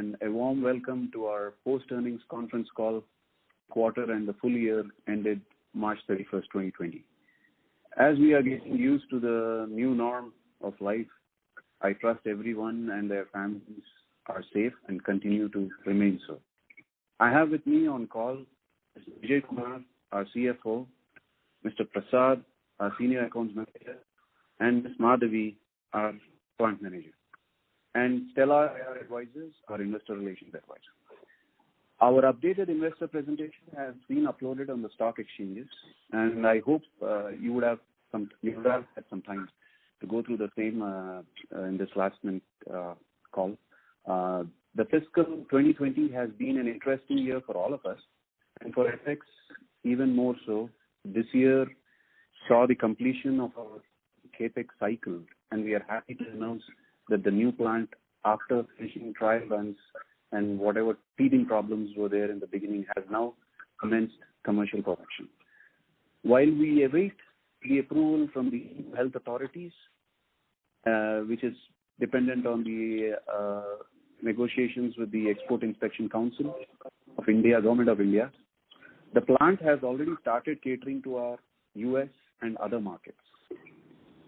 and a warm welcome to our post-earnings conference call, quarter and the full year ended March 31st, 2020. As we are getting used to the new norm of life, I trust everyone and their families are safe and continue to remain so. I have with me on call Mr. Vijay Kumar, our CFO, Mr. Prasad, our Senior Accounts Manager, and Ms. Madhavi, our Plant Manager, and Stella, our advisors, our Investor Relations Advisor. Our updated investor presentation has been uploaded on the stock exchanges, and I hope you would have had some time to go through the same in this last minute call. The fiscal 2020 has been an interesting year for all of us, and for FX even more so. This year saw the completion of our CAPEX cycle, and we are happy to announce that the new plant, after finishing trial runs and whatever teething problems were there in the beginning, has now commenced commercial production. While we await the approval from the health authorities, which is dependent on the negotiations with the Export Inspection Council of India, Government of India, the plant has already started catering to our US and other markets.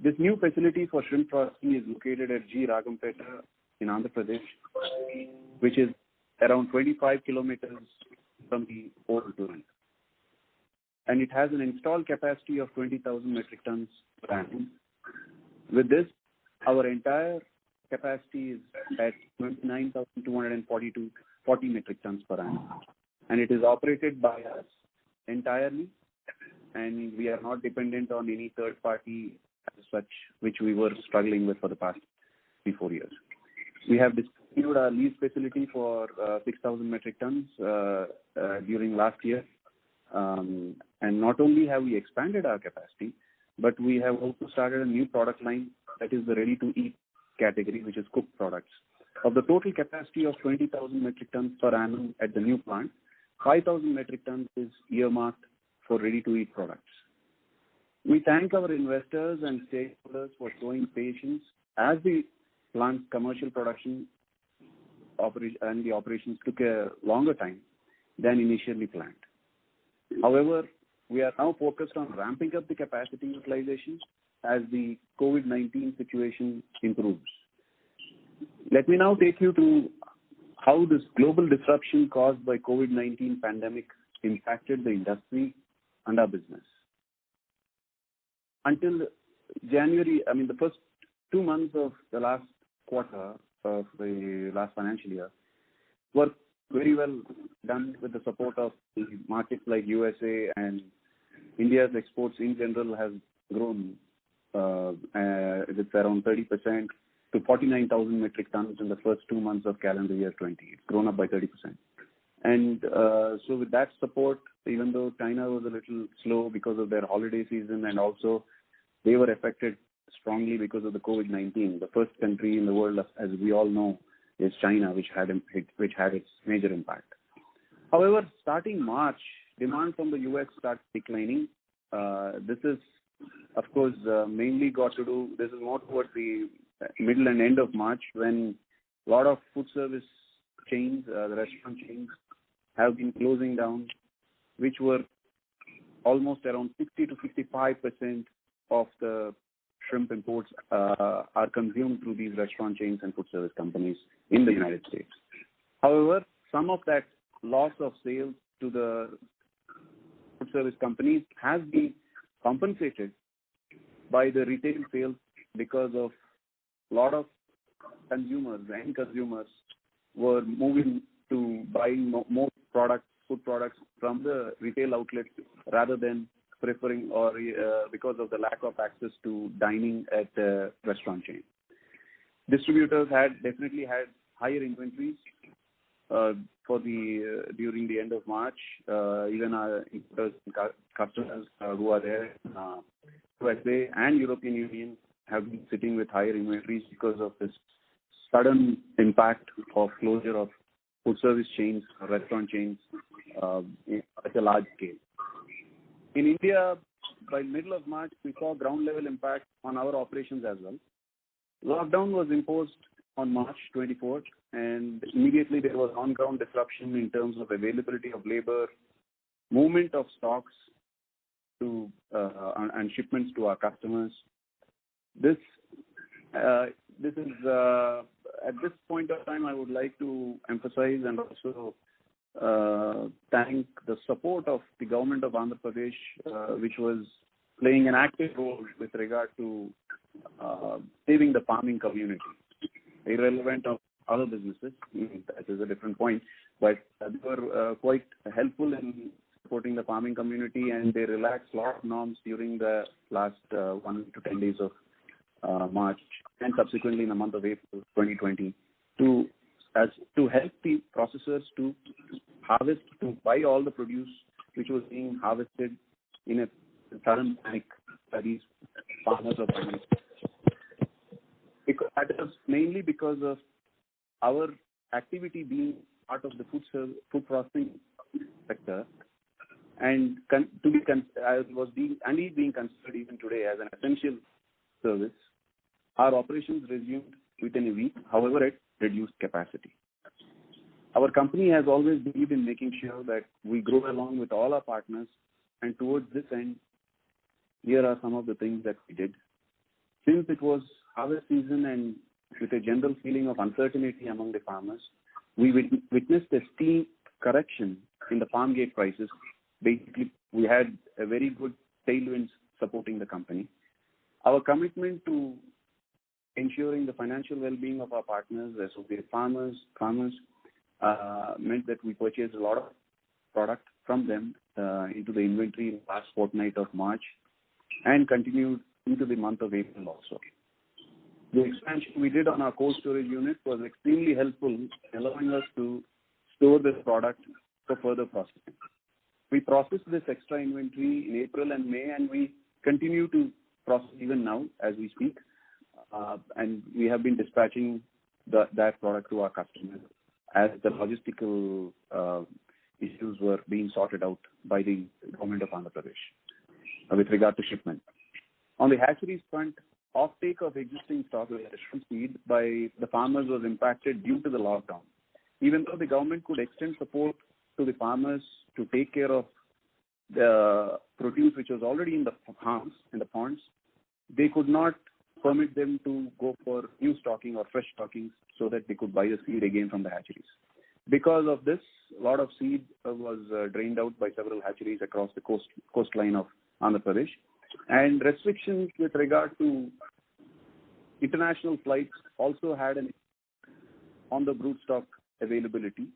This new facility for shrimp processing is located at G. Ragampeta in Andhra Pradesh, which is around 25 kilometers from the old plant. And it has an installed capacity of 20,000 metric tons per annum. With this, our entire capacity is at 29,240 metric tons per annum. And it is operated by us entirely, and we are not dependent on any third party as such, which we were struggling with for the past 3-4 years. We have discontinued our lease facility for 6,000 metric tons during last year. And not only have we expanded our capacity, but we have also started a new product line, that is the ready-to-eat category, which is cooked products. Of the total capacity of 20,000 metric tons per annum at the new plant, 5,000 metric tons is earmarked for ready-to-eat products. We thank our investors and stakeholders for showing patience as the plant's commercial production and the operations took a longer time than initially planned. However, we are now focused on ramping up the capacity utilization as the COVID-19 situation improves. Let me now take you to how this global disruption caused by COVID-19 pandemic impacted the industry and our business. Until January, the first 2 months of the last quarter of the last financial year were very well done with the support of the markets like USA, and India's exports in general has grown with around 30% to 49,000 metric tons in the first 2 months of calendar year 20. It's grown up by 30%. And so with that support, even though China was a little slow because of their holiday season, and also they were affected strongly because of the COVID-19, the first country in the world, as we all know, is China, which had its major impact. However, starting March, demand from the US started declining. This is, of course, mainly got to do, this is more towards the middle and end of March, when a lot of food service chains, the restaurant chains, have been closing down, which were almost around 60 to 55% of the shrimp imports are consumed through these restaurant chains and food service companies in the United States. However, some of that loss of sales to the food service companies has been compensated by the retail sales, because of a lot of consumers, end consumers, were moving to buying more products, food products from the retail outlets rather than preferring or because of the lack of access to dining at the restaurant chain. Distributors definitely had higher inventories during the end of March. Even our customers who are there in USA and European Union have been sitting with higher inventories because of this sudden impact of closure of food service chains, restaurant chains at a large scale. In India, by middle of March, we saw ground level impact on our operations as well. Lockdown was imposed on March 24th, and immediately there was on-ground disruption in terms of availability of labor, movement of stocks to and shipments to our customers. This is at this point of time, I would like to emphasize and also thank the support of the government of Andhra Pradesh, which was playing an active role with regard to saving the farming community, irrelevant of other businesses. That is a different point, but they were quite helpful in supporting the farming community, and they relaxed a lot of norms during the last 1 to 10 days of March and subsequently in the month of April 2020 to help the processors to harvest, to buy all the produce which was being harvested in a sudden panic by these farmers of farmers. That is mainly because of our activity being part of the food processing sector, and was being considered even today as an essential service. Our operations resumed within a week, however, at reduced capacity. Our company has always believed in making sure that we grow along with all our partners, and towards this end, here are some of the things that we did. Since it was harvest season and with a general feeling of uncertainty among the farmers, we witnessed a steep correction in the farm gate prices. Basically, we had a very good tailwinds supporting the company. Our commitment to ensuring the financial well-being of our partners, as well as farmers, meant that we purchased a lot of product from them into the inventory in the last fortnight of March and continued into the month of April also. The expansion we did on our cold storage unit was extremely helpful, allowing us to store this product for further processing. We processed this extra inventory in April and May, and we continue to process even now as we speak. And we have been dispatching that product to our customers as the logistical issues were being sorted out by the government of Andhra Pradesh with regard to shipment. On the hatcheries front, offtake of existing stock with additional seed by the farmers was impacted due to the lockdown. Even though the government could extend support to the farmers to take care of the produce which was already in the farms, in the ponds, they could not permit them to go for new stocking or fresh stockings so that they could buy the seed again from the hatcheries. Because of this, a lot of seed was drained out by several hatcheries across the coastline of Andhra Pradesh. And restrictions with regard to international flights also had an on the broodstock availability,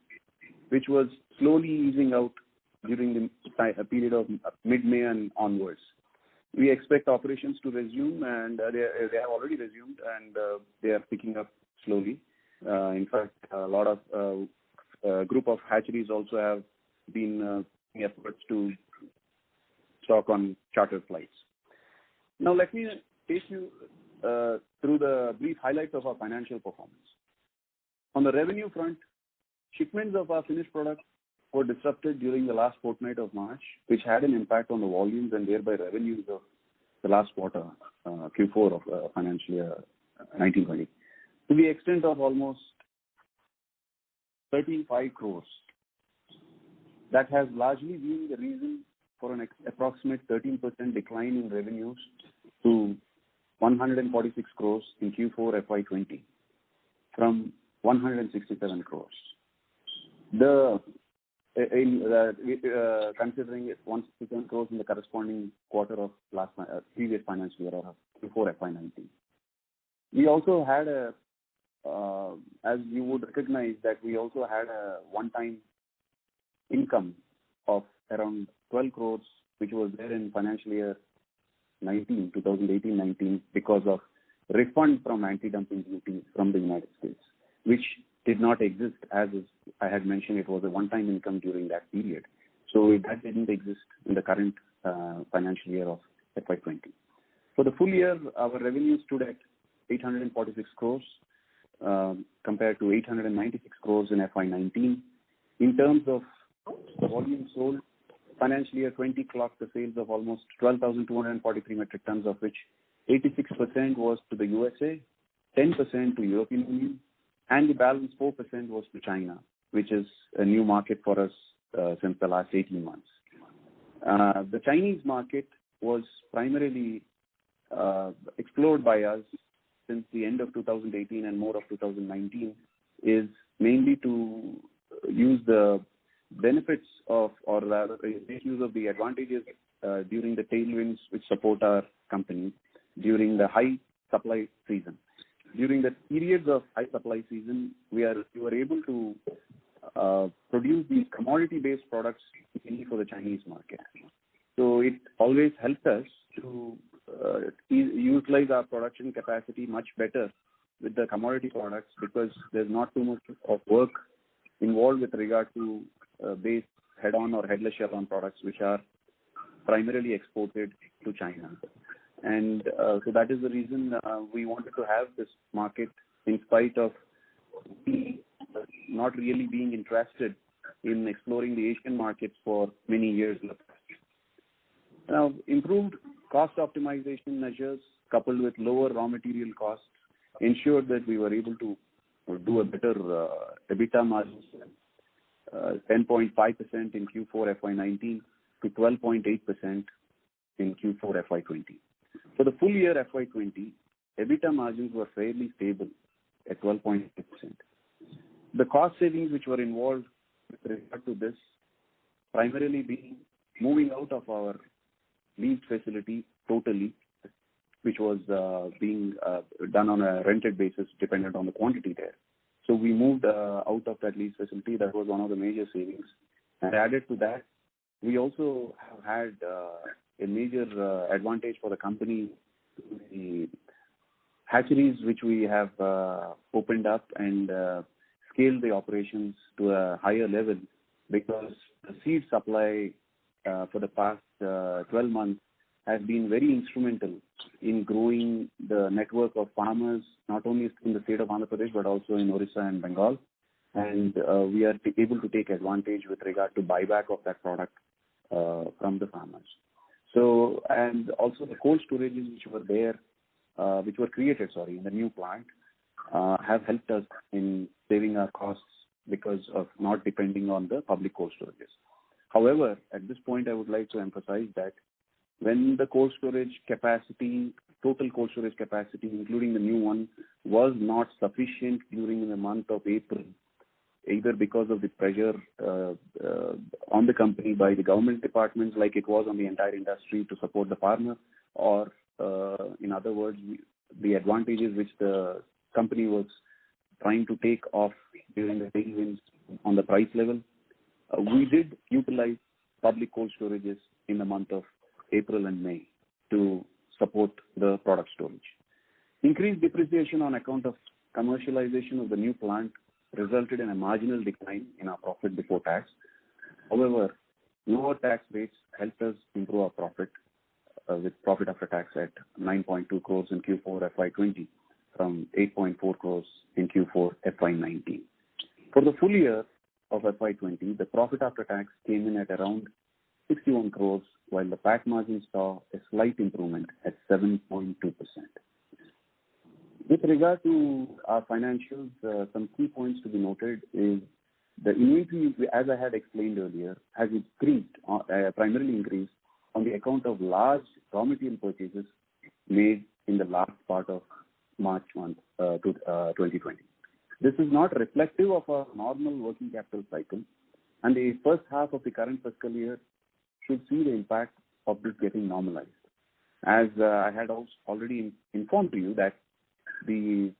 which was slowly easing out during the period of mid-May and onwards. We expect operations to resume, and they have already resumed, and they are picking up slowly. In fact, a lot of group of hatcheries also have been making efforts to stock on chartered flights. Now, let me take you through the brief highlights of our financial performance. On the revenue front, shipments of our finished products were disrupted during the last fortnight of March, which had an impact on the volumes and thereby revenues of the last quarter, Q4 of financial year 1920, to the extent of almost 35 crores. That has largely been the reason for an approximate 13% decline in revenues to 146 crores in Q4 FY20 from 167 crores. Considering it 167 crores in the corresponding quarter of previous financial year of Q4 FY19. We also had as you would recognize that we also had a one-time income of around 12 crores, which was there in financial year 2018-19, because of refund from anti-dumping duty from the United States, which did not exist. As I had mentioned, it was a one-time income during that period. So that didn't exist in the current financial year of FY20. For the full year, our revenue stood at 846 crores compared to 896 crores in FY19. In terms of the volume sold, financial year 20 clocked the sales of almost 12,243 metric tons, of which 86% was to the USA, 10% to European Union, and the balance 4% was to China, which is a new market for us since the last 18 months. The Chinese market was primarily explored by us since the end of 2018 and more of 2019, is mainly to use the benefits of, or rather make use of the advantages during the tailwinds which support our company during the high supply season. During the periods of high supply season, we were able to produce these commodity-based products mainly for the Chinese market. So it always helped us to utilize our production capacity much better with the commodity products, because there's not too much of work involved with regard to base head-on or headless shell-on products, which are primarily exported to China. And so that is the reason we wanted to have this market, in spite of not really being interested in exploring the Asian markets for many years. Now, improved cost optimization measures coupled with lower raw material costs ensured that we were able to do a better EBITDA margin, 10.5% in Q4FY19 to 12.8% in Q4FY20. For the full year FY20, EBITDA margins were fairly stable at 12.8%. The cost savings which were involved with regard to this, primarily being moving out of our leased facility totally, which was being done on a rented basis dependent on the quantity there. So we moved out of that leased facility. That was one of the major savings. And added to that, we also have had a major advantage for the company, the hatcheries which we have opened up and scaled the operations to a higher level, because the seed supply for the past 12 months has been very instrumental in growing the network of farmers, not only in the state of Andhra Pradesh, but also in Orissa and Bengal. And we are able to take advantage with regard to buyback of that product from the farmers. So, and also the cold storages which were there, which were created, in the new plant, have helped us in saving our costs because of not depending on the public cold storages. However, at this point, I would like to emphasize that when the cold storage capacity, total cold storage capacity, including the new one, was not sufficient during the month of April, either because of the pressure on the company by the government departments, like it was on the entire industry to support the farmer, or in other words, the advantages which the company was trying to take off during the tailwinds on the price level, we did utilize public cold storages in the month of April and May to support the product storage. Increased depreciation on account of commercialization of the new plant resulted in a marginal decline in our profit before tax. However, lower tax rates helped us improve our profit, with profit after tax at 9.2 crores in Q4 FY20 from 8.4 crores in Q4 FY19. For the full year of FY20, the profit after tax came in at around 61 crores, while the PAT margin saw a slight improvement at 7.2%. With regard to our financials, some key points to be noted is the inventory, as I had explained earlier, has increased, primarily increased on the account of large raw material purchases made in the last part of March month 2020. This is not reflective of our normal working capital cycle, and the first half of the current fiscal year should see the impact of this getting normalized. As I had also already informed you that the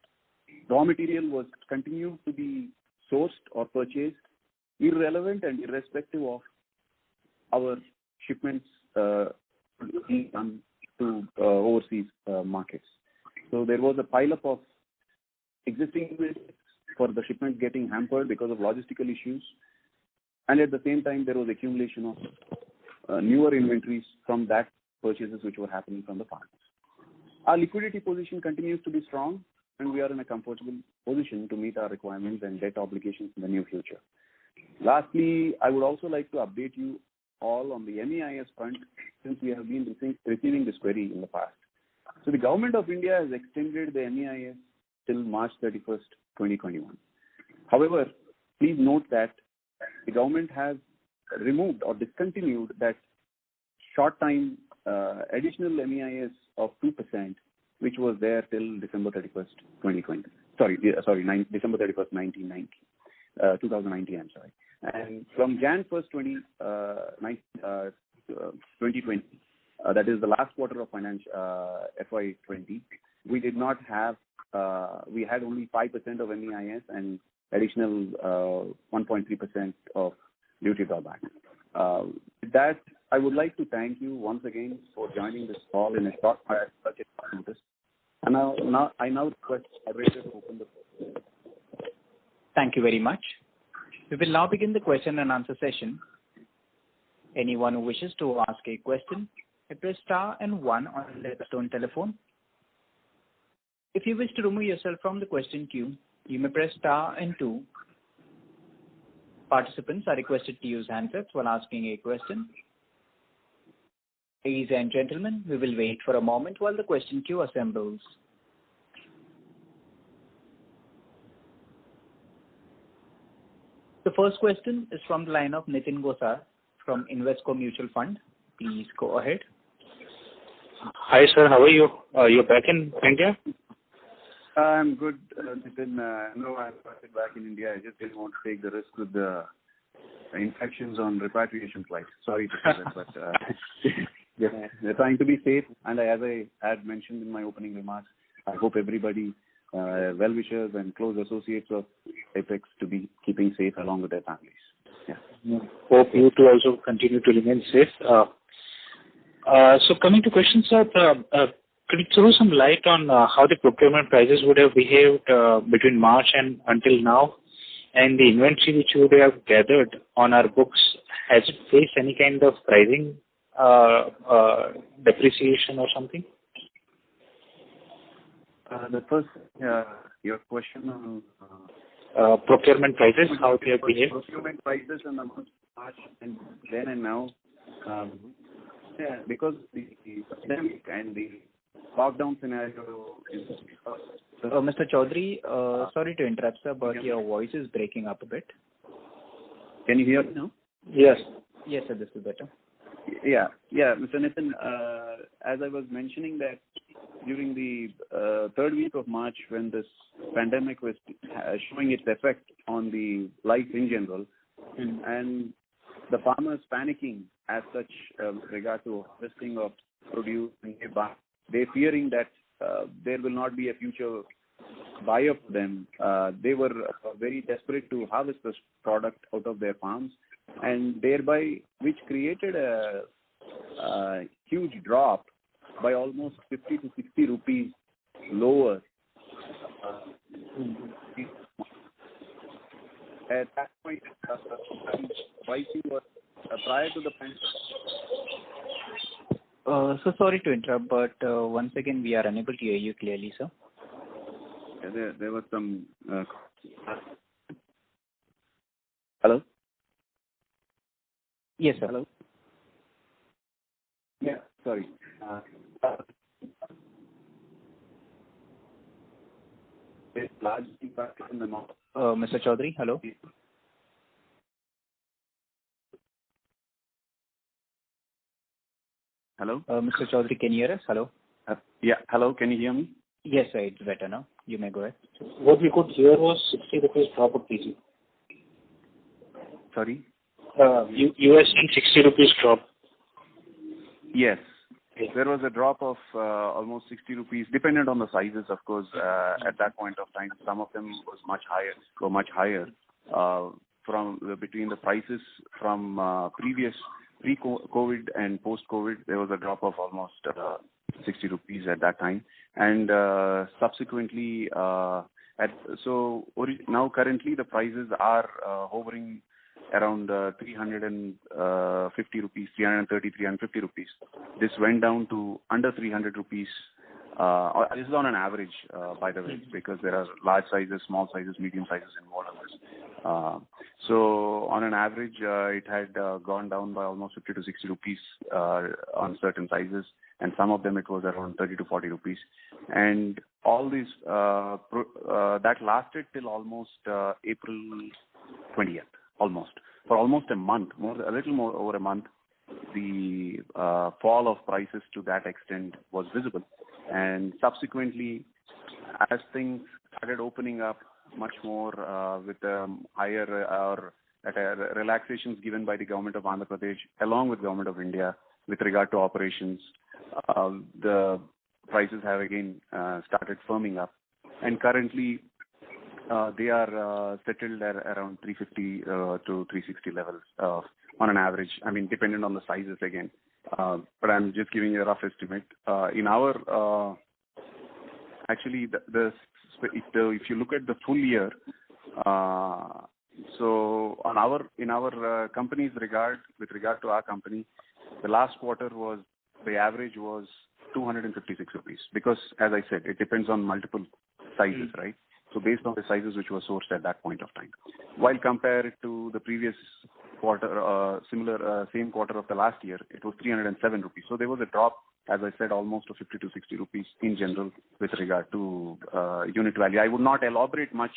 raw material was continued to be sourced or purchased irrelevant and irrespective of our shipments being done to overseas markets. So there was a pileup of existing inventories for the shipments getting hampered because of logistical issues, and at the same time there was accumulation of newer inventories from that purchases which were happening from the farmers. Our liquidity position continues to be strong, and we are in a comfortable position to meet our requirements and debt obligations in the near future. Lastly, I would also like to update you all on the MEIS front, since we have been receiving this query in the past. So the Government of India has extended the MEIS till March 31st, 2021. However, please note that the government has removed or discontinued that short-time additional MEIS of 2%, which was there till December 31st, 2020. December 31st, 2019, I'm sorry. And from Jan 1st, 2020, that is the last quarter of FY20, we did not have, we had only 5% of MEIS and additional 1.3% of duty drawback. With that, I would like to thank you once again for joining this call in a short such a notice. And I now request the operator to open the floor. Thank you very much. We will now begin the question and answer session. Anyone who wishes to ask a question, press star and 1 on the touchtone telephone. If you wish to remove yourself from the question queue, you may press star and 2. Participants are requested to use handsets while asking a question. Ladies and gentlemen, we will wait for a moment while the question queue assembles. The first question is from the line of Nitin Gosar from Invesco Mutual Fund. Please go ahead. Hi, sir. How are you? You're back in India? I'm good, Nitin. No, I'm back in India. I just didn't want to take the risk with the infections on repatriation flights. Sorry to say that, but they're trying to be safe. And as I had mentioned in my opening remarks, I hope everybody, well-wishers and close associates of Apex, to be keeping safe along with their families. Yeah. Hope you to also continue to remain safe. So coming to questions, sir, could you throw some light on how the procurement prices would have behaved between March and until now, and the inventory which you would have gathered on our books, has it faced any kind of pricing depreciation or something? The first, your question on procurement prices, how they have behaved? Procurement prices in the month of March and then and now, because the pandemic and the lockdown scenario is... Mr. Chaudhary, sorry to interrupt, sir, but your voice is breaking up a bit. Can you hear me now? Yes. Yes, sir, this is better. Yeah, Mr. Nitin, as I was mentioning that during the third week of March, when this pandemic was showing its effect on the life in general, and the farmers panicking as such regard to harvesting of produce, and they fearing that there will not be a future buyer for them. They were very desperate to harvest this product out of their farms, and thereby which created a huge drop by almost 50 to 60 rupees lower. At that point, pricing was prior to the pandemic. So sorry to interrupt, but once again we are unable to hear you clearly, sir. Yeah, there was some... Hello? Yes, sir. Hello? Yeah, sorry. There's large impact in the north. Mr. Chaudhary, hello? Hello? Mr. Chaudhary, can you hear us? Hello? Yeah, hello, can you hear me? Yes, sir, it's better now. You may go ahead. What we could hear was 60 rupees drop of kg. Sorry? You were saying 60 rupees drop. Yes. There was a drop of almost 60 rupees, dependent on the sizes, of course. At that point of time, some of them was much higher. From between the prices from pre-COVID and post-COVID, there was a drop of almost 60 rupees at that time. And subsequently, now currently the prices are hovering around 350 rupees, 330, 350 rupees. This went down to under 300 rupees. This is on an average, by the way, because there are large sizes, small sizes, medium sizes involved in this. So on an average, it had gone down by almost 50 to 60 rupees on certain sizes, and some of them it was around 30 to 40 rupees. And all these that lasted till almost April 20th, almost for almost a month, a little more over a month. The fall of prices to that extent was visible, and subsequently, as things started opening up much more with higher or relaxations given by the government of Andhra Pradesh along with government of India with regard to operations, the prices have again started firming up, and currently they are settled at around 350 to 360 levels on an average. I mean, dependent on the sizes again. But I'm just giving you a rough estimate. In our actually, if you look at the full year, so in our company's with regard to our company, the last quarter was the average was 256 rupees because, as I said, it depends on multiple sizes, right? So based on the sizes which were sourced at that point of time, while compared to the previous quarter, same quarter of the last year, it was 307 rupees. So there was a drop, as I said, almost of 50 to 60 rupees in general with regard to unit value. I would not elaborate much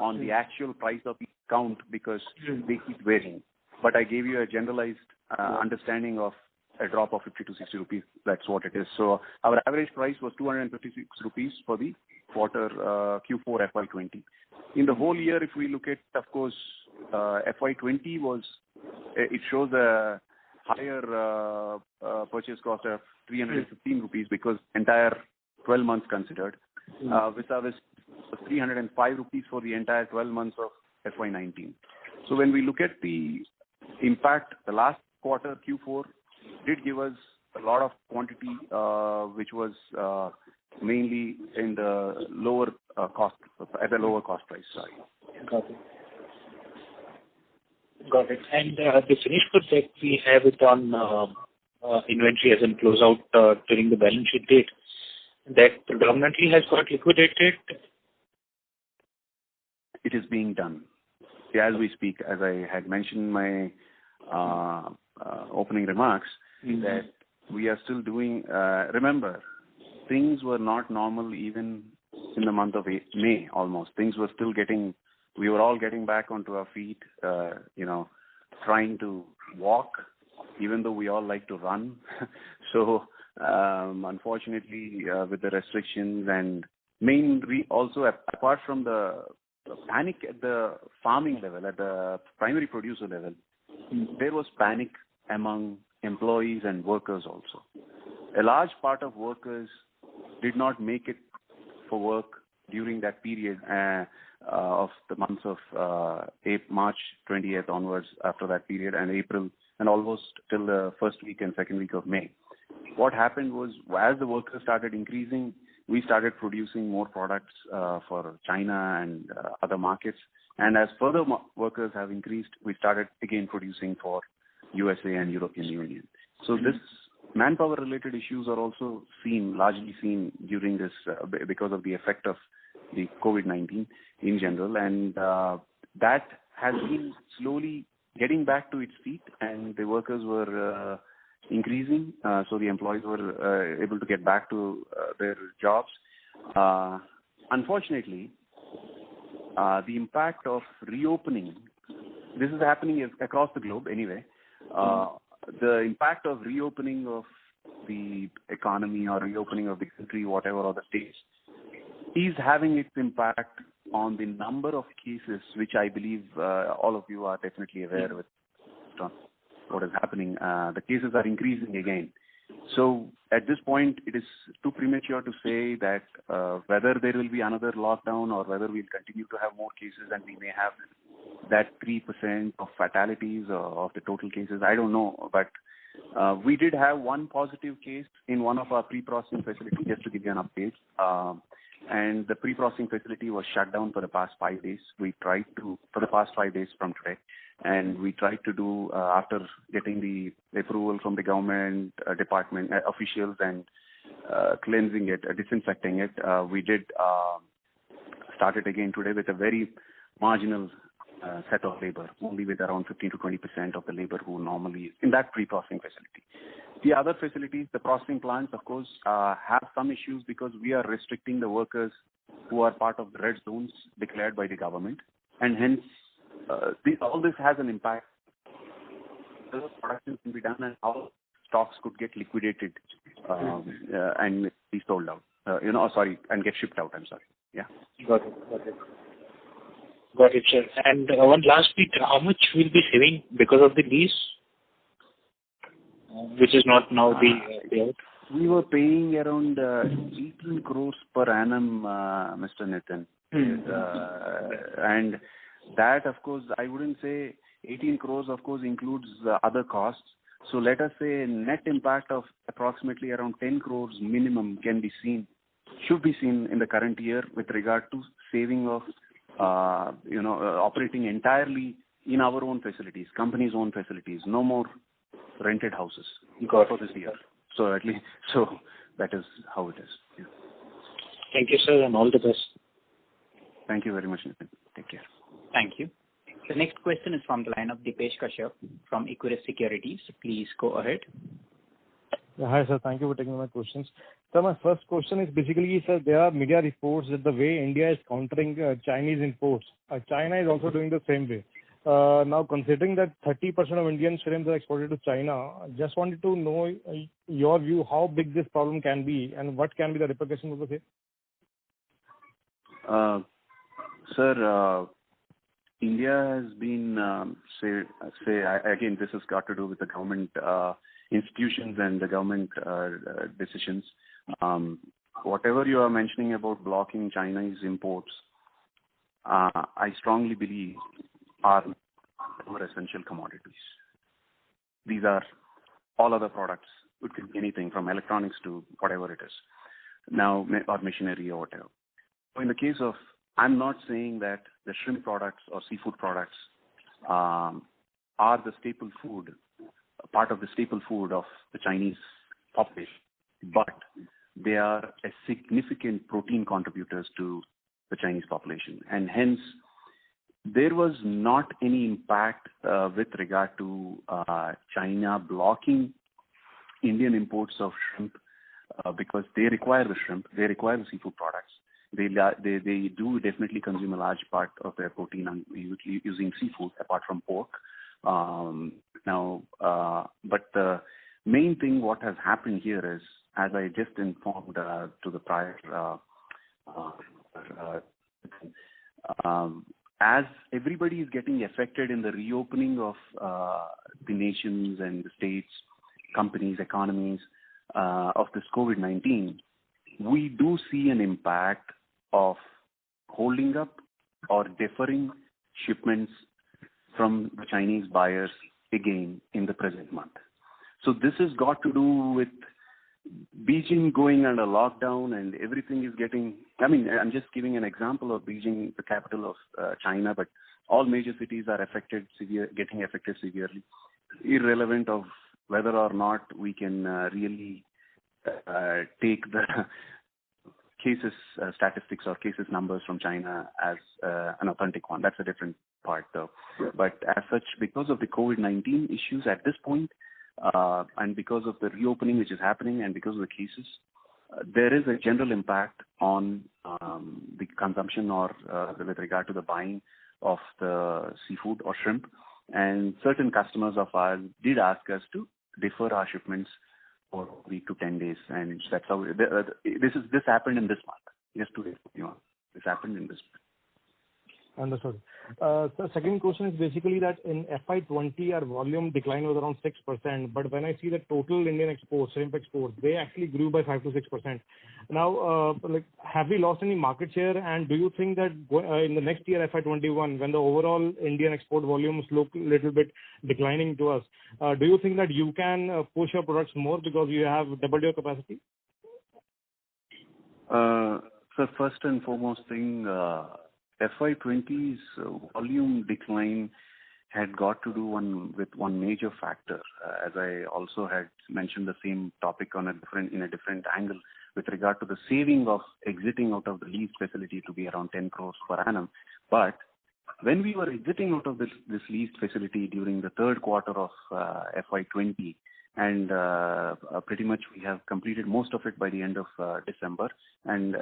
on the actual price of each count because they keep varying. But I gave you a generalized understanding of a drop of 50 to 60 rupees. That's what it is. So our average price was 256 rupees for the quarter Q4FY20. In the whole year, if we look at, of course, FY20 it shows a higher purchase cost of 315 rupees because entire 12 months considered, vis-a-vis 305 rupees for the entire 12 months of FY19. So when we look at the impact, the last quarter Q4 did give us a lot of quantity, which was mainly in the lower cost, at the lower cost price. Sorry. Got it. And the finished goods that we have it on inventory as in closeout during the balance sheet date, that predominantly has got liquidated? It is being done. As we speak, as I had mentioned in my opening remarks, that we are still doing, remember, things were not normal even in the month of May almost. Things were still we were all getting back onto our feet, trying to walk, even though we all like to run. So, unfortunately, with the restrictions and also apart from the panic at the farming level, at the primary producer level, there was panic among employees and workers also. A large part of workers did not make it for work during that period of the months of March 20th onwards, after that period, and April, and almost till the first week and second week of May. What happened was, as the workers started increasing, we started producing more products for China and other markets. And as further workers have increased, we started again producing for USA and European Union. So this manpower-related issues are also largely seen during this because of the effect of the COVID-19 in general, and that has been slowly getting back to its feet, and the workers were increasing, so the employees were able to get back to their jobs. Unfortunately, the impact of reopening, this is happening across the globe anyway, the impact of reopening of the economy or reopening of the country, whatever, or the states, is having its impact on the number of cases, which I believe all of you are definitely aware with what is happening. The cases are increasing again. So at this point, it is too premature to say that whether there will be another lockdown or whether we'll continue to have more cases and we may have that 3% of fatalities of the total cases. I don't know, but we did have one positive case in one of our pre-processing facilities, just to give you an update. And the pre-processing facility was shut down for the past 5 days. For the past 5 days from today. And we tried to do, after getting the approval from the government department officials and cleansing it, disinfecting it, we did start it again today with a very marginal set of labor, only with around 15 to 20% of the labor who normally is in that pre-processing facility. The other facilities, the processing plants, of course, have some issues because we are restricting the workers who are part of the red zones declared by the government, and hence all this has an impact. The production can be done and how stocks could get liquidated and be sold out. And get shipped out. I'm sorry. Yeah. Got it, sir. And one last bit, how much will be saving because of the lease, which is not now the payout? We were paying around 18 crores per annum, Mr. Nitin. And that, of course, I wouldn't say 18 crores, of course, includes other costs. So let us say net impact of approximately around 10 crores minimum should be seen in the current year with regard to saving of, operating entirely in our own facilities, company's own facilities, no more rented houses for this year. So that is how it is. Yeah. Thank you, sir, and all the best. Thank you very much, Nitin. Take care. Thank you. The next question is from the line of Dipesh Kashyap from Equirus Securities. Please go ahead. Yeah, hi, sir. Thank you for taking my questions. So my first question is basically, sir, there are media reports that the way India is countering Chinese imports, China is also doing the same way. Now, considering that 30% of Indian shrimps are exported to China, just wanted to know your view, how big this problem can be and what can be the repercussions of the same? Sir, India has been, again, this has got to do with the government institutions and the government decisions. Whatever you are mentioning about blocking Chinese imports, I strongly believe are essential commodities. These are all other products. It could be anything from electronics to whatever it is, now, or machinery or whatever. So in the case of, I'm not saying that the shrimp products or seafood products are the staple food, part of the staple food of the Chinese population, but they are a significant protein contributors to the Chinese population. And hence, there was not any impact with regard to China blocking Indian imports of shrimp because they require the shrimp, they require the seafood products. They do definitely consume a large part of their protein using seafood apart from pork. But the main thing what has happened here is, as I just informed to the prior, as everybody is getting affected in the reopening of the nations and the states, companies, economies of this COVID-19, we do see an impact of holding up or deferring shipments from the Chinese buyers again in the present month. So this has got to do with Beijing going under lockdown and everything is getting, I'm just giving an example of Beijing, the capital of China, but all major cities are getting affected severely, irrelevant of whether or not we can really take the cases statistics or cases numbers from China as an authentic one. That's a different part though. But as such, because of the COVID-19 issues at this point, and because of the reopening which is happening and because of the cases, there is a general impact on the consumption or with regard to the buying of the seafood or shrimp. And certain customers of ours did ask us to defer our shipments for a week to 10 days. And that's how this happened in this month. Just to this happened in this month. Understood. So second question is basically that in FY20 our volume decline was around 6%, but when I see the total Indian exports, shrimp exports, they actually grew by 5 to 6%. Now, have we lost any market share? And do you think that in the next year, FY21, when the overall Indian export volumes look a little bit declining to us, do you think that you can push your products more because you have doubled your capacity? So first and foremost thing, FY20's volume decline had got to do with one major factor, as I also had mentioned the same topic in a different angle with regard to the saving of exiting out of the lease facility to be around 10 crores per annum. But when we were exiting out of this leased facility during the third quarter of FY20, and pretty much we have completed most of it by the end of December and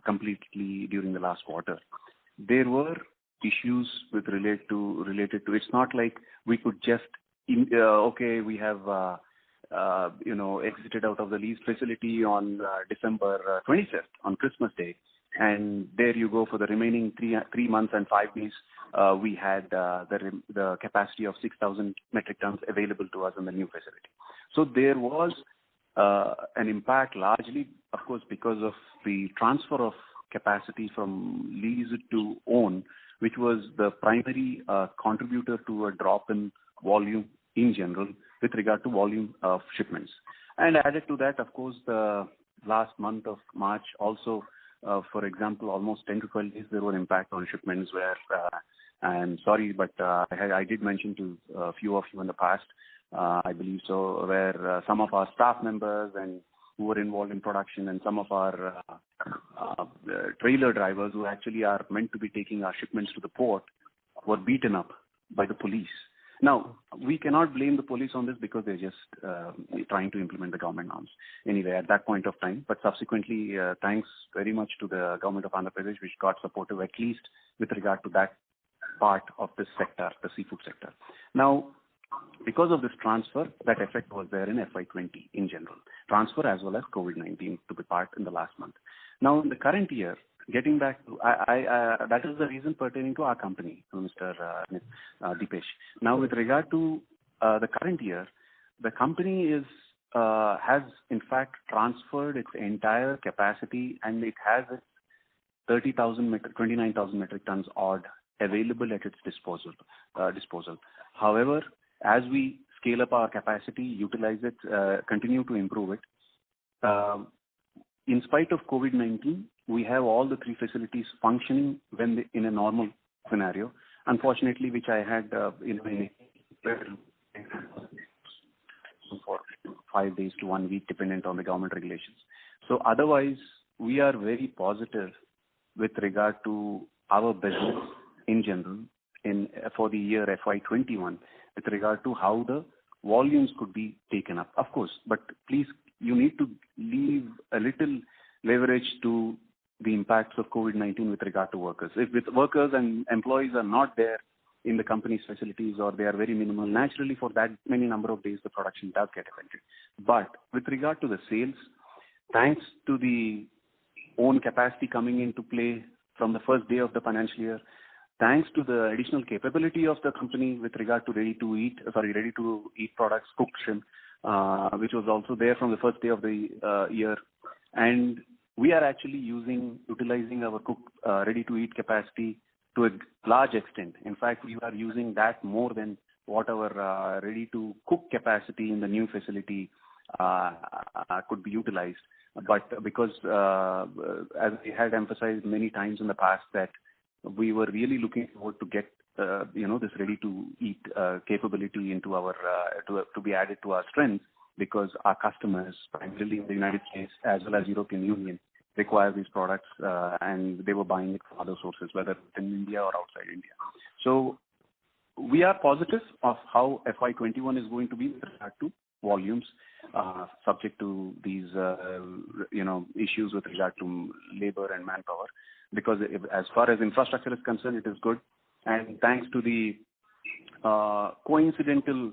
completely during the last quarter, there were issues related to it's not like we could just we have exited out of the leased facility on December 25th on Christmas Day, and there you go for the remaining 3 months and 5 days. We had the capacity of 6,000 metric tons available to us in the new facility. So there was an impact largely, of course, because of the transfer of capacity from lease to own, which was the primary contributor to a drop in volume in general with regard to volume of shipments. And added to that, of course, the last month of March also, for example, almost 10 to 12 days, there were impact on shipments where, I'm sorry, but I did mention to a few of you in the past, I believe so, where some of our staff members and who were involved in production and some of our trailer drivers who actually are meant to be taking our shipments to the port were beaten up by the police. Now, we cannot blame the police on this because they're just trying to implement the government norms anyway at that point of time. But subsequently, thanks very much to the government of Andhra Pradesh, which got supportive at least with regard to that part of this sector, the seafood sector. Now, because of this transfer, that effect was there in FY20 in general. Transfer as well as COVID-19 to be part in the last month. Now, in the current year, getting back to, that is the reason pertaining to our company, Mr. Dipesh. Now, with regard to the current year, the company has in fact transferred its entire capacity, and it has its 29,000 metric tons odd available at its disposal. However, as we scale up our capacity, utilize it, continue to improve it, in spite of COVID-19, we have all the 3 facilities functioning in a normal scenario. Unfortunately, which I had for 5 days to 1 week, dependent on the government regulations. So otherwise, we are very positive with regard to our business in general for the year FY21 with regard to how the volumes could be taken up. Of course, but please, you need to leave a little leverage to the impacts of COVID-19 with regard to workers. If with workers and employees are not there in the company's facilities or they are very minimal, naturally for that many number of days, the production does get affected. But with regard to the sales, thanks to the own capacity coming into play from the first day of the financial year, thanks to the additional capability of the company with regard to ready-to-eat products, cooked shrimp, which was also there from the first day of the year. And we are actually utilizing our ready-to-eat capacity to a large extent. In fact, we are using that more than what our ready-to-cook capacity in the new facility could be utilized. But because, as we had emphasized many times in the past, that we were really looking forward to get this ready-to-eat capability into our to be added to our strength, because our customers, primarily in the United States as well as European Union, require these products, and they were buying it from other sources, whether in India or outside India. So we are positive of how FY21 is going to be with regard to volumes, subject to these issues with regard to labor and manpower. Because as far as infrastructure is concerned, it is good. And thanks to the coincidental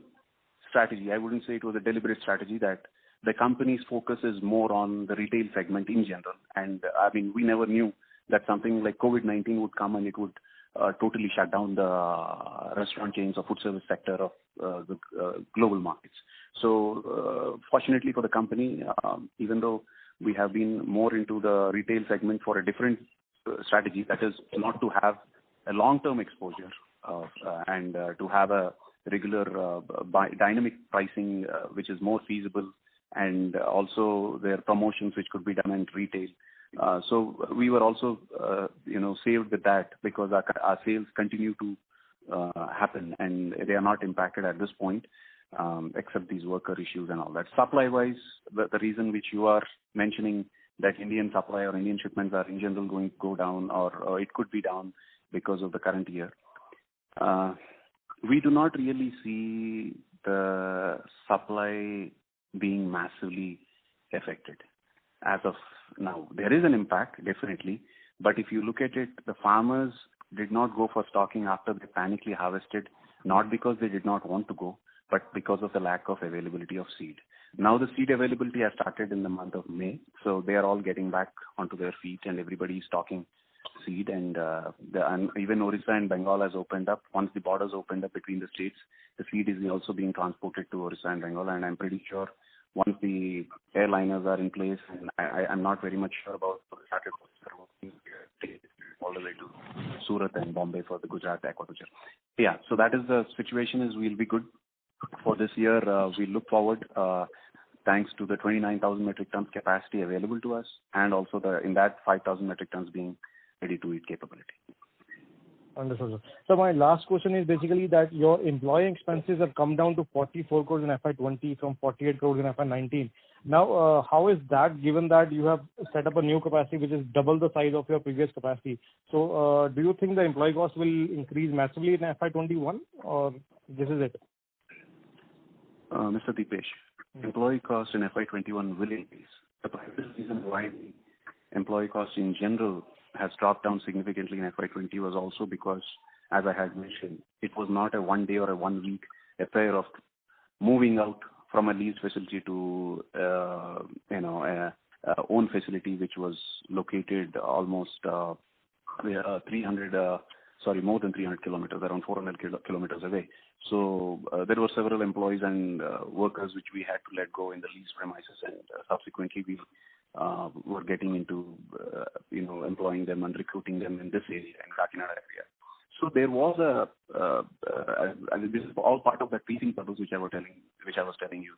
strategy, I wouldn't say it was a deliberate strategy, that the company's focus is more on the retail segment in general. And I mean, we never knew that something like COVID-19 would come and it would totally shut down the restaurant chains or food service sector of the global markets. So fortunately for the company, even though we have been more into the retail segment for a different strategy, that is not to have a long-term exposure and to have a regular dynamic pricing which is more feasible, and also their promotions which could be done in retail. So we were also saved with that, because our sales continue to happen and they are not impacted at this point, except these worker issues and all that. Supply-wise, the reason which you are mentioning, that Indian supply or Indian shipments are in general going to go down, or it could be down, because of the current year. We do not really see the supply being massively affected as of now. There is an impact, definitely, but if you look at it, the farmers did not go for stocking after they panically harvested, not because they did not want to go, but because of the lack of availability of seed. Now the seed availability has started in the month of May, so they are all getting back onto their feet and everybody is stocking seed, and even Orissa and Bengal has opened up. Once the borders opened up between the states, the seed is also being transported to Orissa and Bengal, and I'm pretty sure once the airliners are in place, and I'm not very much sure about the started all the way to Surat and Bombay for the Gujarat aquaculture. Yeah, so that is the situation. Is we'll be good for this year. We look forward, thanks to the 29,000 metric tons capacity available to us, and also in that 5,000 metric tons being ready-to-eat capability. Understood, sir. So my last question is basically that your employee expenses have come down to 44 crores in FY20 from 48 crores in FY19. Now, how is that, given that you have set up a new capacity which is double the size of your previous capacity? So do you think the employee cost will increase massively in FY21, or this is it? Mr. Deepesh, employee cost in FY21 will increase. The primary reason why the employee cost in general has dropped down significantly in FY20 was also because, as I had mentioned, it was not a 1 day or a 1 week affair of moving out from a leased facility to own facility, which was located almost more than 300 kilometers, around 400 kilometers away. So there were several employees and workers which we had to let go in the leased premises, and subsequently we were getting into employing them and recruiting them in this area, in Kakinada area. So there was this is all part of that teaching purpose which I was telling you.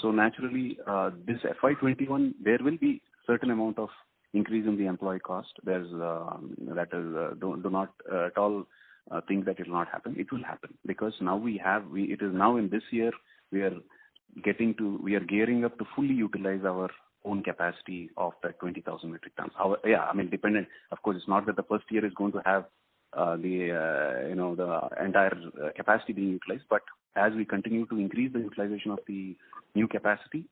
So naturally, this FY21 there will be certain amount of increase in the employee cost. There's do not at all think that it will not happen. It will happen because now it is now in this year we are gearing up to fully utilize our own capacity of that 20,000 metric tons. Dependent. Of course, it's not that the first year is going to have the entire capacity being utilized, but as we continue to increase the utilization of the new capacity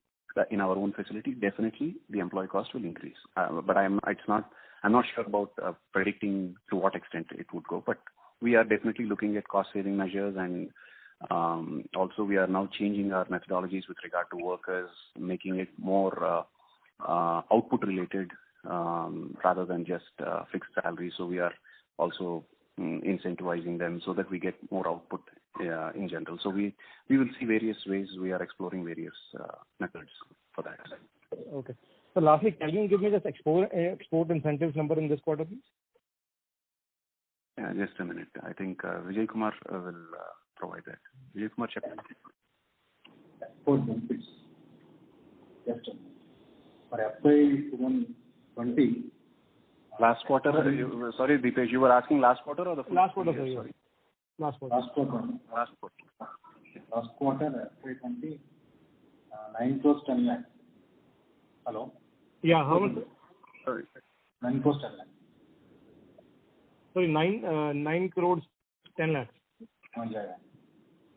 in our own facility, definitely the employee cost will increase. But I'm not sure about predicting to what extent it would go. But we are definitely looking at cost saving measures, and also we are now changing our methodologies with regard to workers, making it more output related rather than just fixed salary. So we are also incentivizing them so that we get more output in general. So we will see various ways. We are exploring various methods for that. Okay. So lastly, can you give me this export incentives number in this quarter, please? Yeah, just a minute. I think Vijay Kumar will provide that. Vijay Kumar, check. Export benefits. Just for FY20. Last quarter, sorry, Deepesh, you were asking last quarter or the full last quarter? Year, sorry. Last quarter. Last quarter, FY20, 9 crores 10 lakhs. Hello? Yeah, how much? Sorry. 9 crores 10 lakhs. Sorry, 9 crores 10 lakhs. Yeah.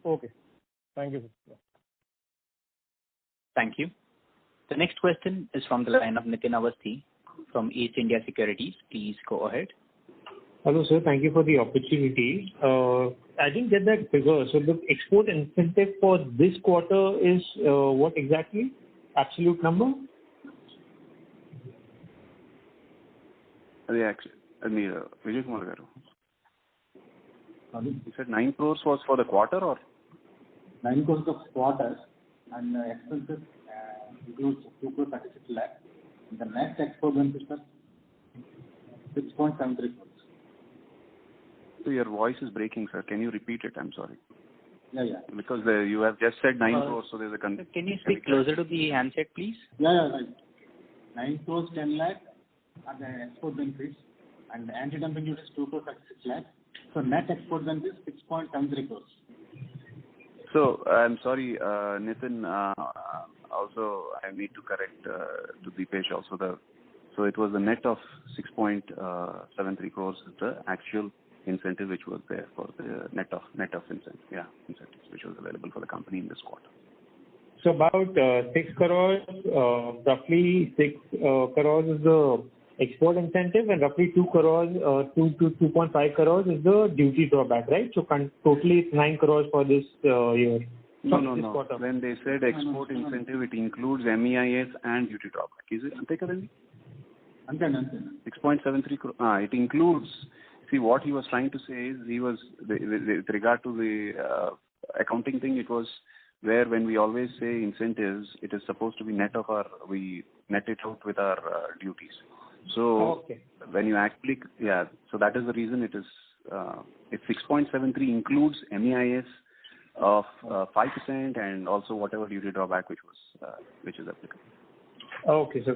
Okay. Thank you, sir. Thank you. The next question is from the line of Nitin Awasthi from East India Securities. Please go ahead. Hello, sir. Thank you for the opportunity. I didn't get that figure. So the export incentive for this quarter is what exactly? Absolute number? Vijay Kumar garu. You said 9 crores was for the quarter or? 9 crores of quarters, and expenses includes 2 crores 36 lakhs. The net export benefits are 6.73 crores. So your voice is breaking, sir. Can you repeat it? I'm sorry. Yeah. Because you have just said 9 crores, so there's a Can you speak closer to the handset, please? Yeah, right. 9 crores 10 lakhs are the export benefits, and the anti-dumping duty is 2 crores 36 lakhs. So net export benefits 6.73 crores. So I'm sorry, Nitin. Also, I need to correct to Deepesh also. So it was the net of 6.73 crores is the actual incentive which was there for the net of incentive, incentives which was available for the company in this quarter. So about 6 crores, roughly 6 crores is the export incentive, and roughly 2 crores, 2 to 2.5 crores is the duty drawback, right? So totally it's 9 crores for this year. No. When they said export incentive, it includes MEIS and duty drawback. Is it? 6.73 crore. It includes. See, what he was trying to say is with regard to the accounting thing, it was where when we always say incentives, it is supposed to be we net it out with our duties. So when you actually, so that is the reason it is, it's 6.73 includes MEIS of 5% and also whatever duty drawback which is applicable. Okay, sir.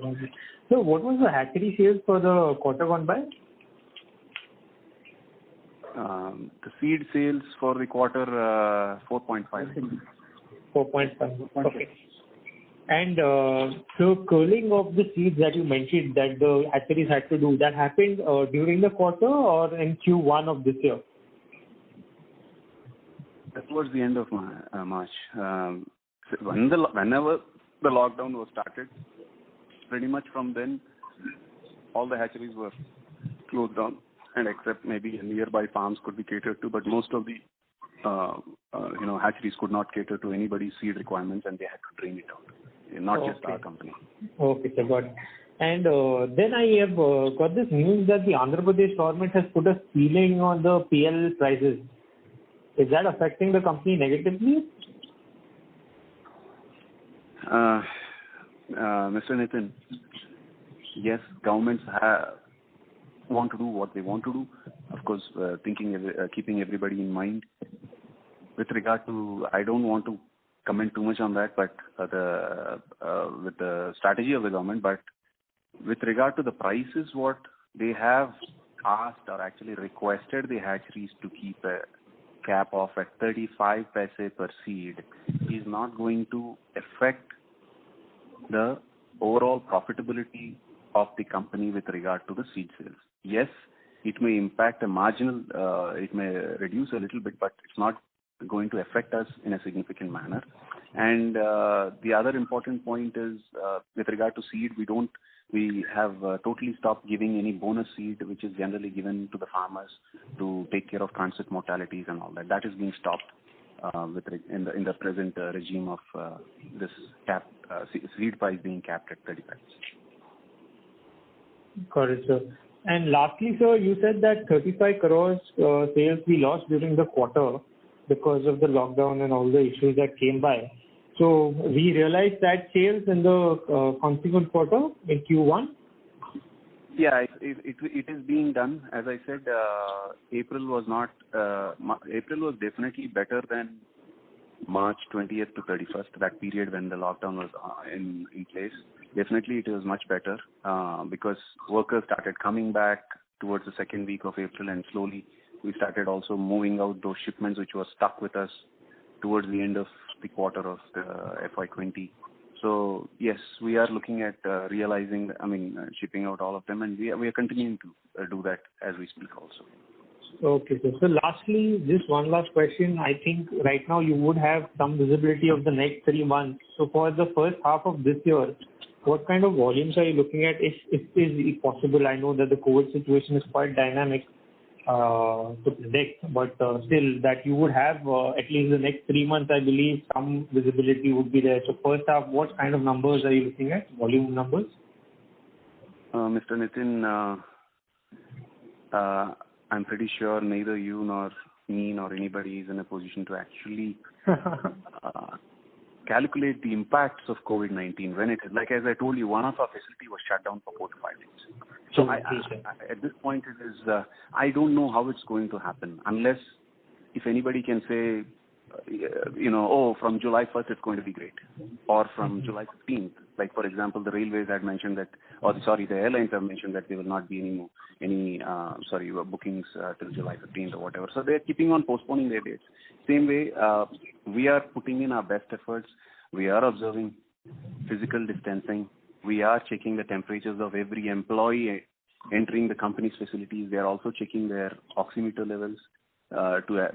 So what was the hatchery sales for the quarter gone by? The seed sales for the quarter 4.5. 4.5. Okay. And so culling of the seeds that you mentioned that the hatcheries had to do, that happened during the quarter or in Q1 of this year? Towards the end of March. Whenever the lockdown was started, pretty much from then, all the hatcheries were closed down, and except maybe nearby farms could be catered to, but most of the hatcheries could not cater to anybody's seed requirements, and they had to drain it out. Not just our company. Okay, sir, got it. And then I have got this news that the Andhra Pradesh government has put a ceiling on the PL prices. Is that affecting the company negatively? Mr. Nitin, yes, governments want to do what they want to do. Of course, keeping everybody in mind. With regard to, I don't want to comment too much on that, but with the strategy of the government, but with regard to the prices, what they have asked or actually requested the hatcheries to keep a cap off at 35 paise per seed is not going to affect the overall profitability of the company with regard to the seed sales. Yes, it may impact a marginal, it may reduce a little bit, but it's not going to affect us in a significant manner. And the other important point is with regard to seed, we have totally stopped giving any bonus seed, which is generally given to the farmers to take care of transit mortalities and all that. That is being stopped in the present regime of this seed price being capped at 35. Got it, sir. And lastly, sir, you said that 35 crores sales we lost during the quarter because of the lockdown and all the issues that came by. So we realized that sales in the consequent quarter in Q1? Yeah, it is being done. As I said, April was definitely better than March 20th to 31st, that period when the lockdown was in place. Definitely it was much better because workers started coming back towards the second week of April, and slowly we started also moving out those shipments which were stuck with us towards the end of the quarter of the FY20. So yes, we are looking at shipping out all of them, and we are continuing to do that as we speak also. Okay, sir. So lastly, just one last question. I think right now you would have some visibility of the next 3 months. So for the first half of this year, what kind of volumes are you looking at if is possible? I know that the COVID situation is quite dynamic to predict, but still that you would have at least the next 3 months, I believe some visibility would be there. So first half, what kind of numbers are you looking at, volume numbers? Mr. Nitin, I'm pretty sure neither you nor me nor anybody is in a position to actually calculate the impacts of COVID-19 when it is, like as I told you, one of our facility was shut down for 4 to 5 days. So at this point it is, I don't know how it's going to happen unless if anybody can say, from July 1st it's going to be great, or from July 15th. Like for example, the railways had mentioned that, the airlines have mentioned that there will not be any bookings till July 15th or whatever. So they're keeping on postponing their dates. Same way, we are putting in our best efforts. We are observing physical distancing. We are checking the temperatures of every employee entering the company's facilities. They are also checking their oximeter levels